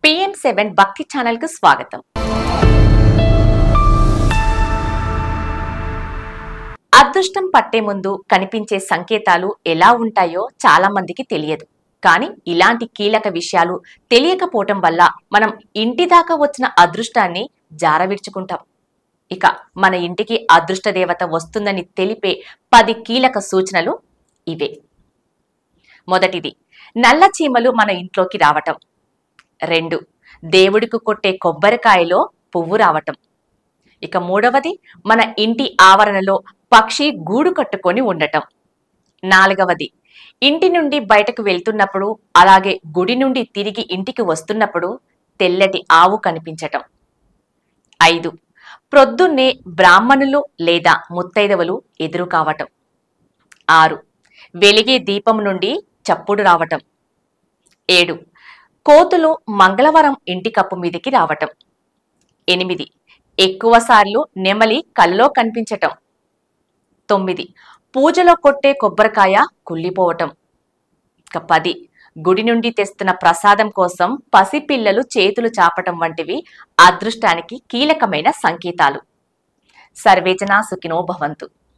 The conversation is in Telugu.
PM7 భక్తి ఛానల్ కు స్వాగతం. అదృష్టం పట్టే ముందు కనిపించే సంకేతాలు ఎలా ఉంటాయో చాలా మందికి తెలియదు. కానీ ఇలాంటి కీలక విషయాలు తెలియకపోవటం వల్ల మనం ఇంటి దాకా వచ్చిన అదృష్టాన్ని జారవిడ్చుకుంటాం. ఇక మన ఇంటికి అదృష్ట దేవత వస్తుందని తెలిపే 10 కీలక సూచనలు ఇవే. మొదటిది, నల్ల చీమలు మన ఇంట్లోకి రావటం. 2, దేవుడికి కొట్టే కొబ్బరికాయలో పువ్వు రావటం. ఇక మూడవది, మన ఇంటి ఆవరణలో పక్షి గూడు కట్టుకొని ఉండటం. 4వది, ఇంటి నుండి బయటకు వెళ్తున్నప్పుడు అలాగే గుడి నుండి తిరిగి ఇంటికి వస్తున్నప్పుడు తెల్లటి ఆవు కనిపించటం. 5, ప్రొద్దున్నే బ్రాహ్మణులు లేదా ముత్తైదవలు ఎదురు కావటం. 6, వెలిగే దీపం నుండి చప్పుడు రావటం. 7, కోతులు మంగళవారం ఇంటి కప్పు మీదకి రావటం. 8, ఎక్కువసార్లు నెమలి కల్లో కనిపించటం. 9, పూజలో కొట్టే కొబ్బరికాయ కుళ్ళిపోవటం. ఇక 10, గుడి నుండి తెస్తున్న ప్రసాదం కోసం పసిపిల్లలు చేతులు చాపటం వంటివి అదృష్టానికి కీలకమైన సంకేతాలు. సర్వేజన సుఖినో భవంతు.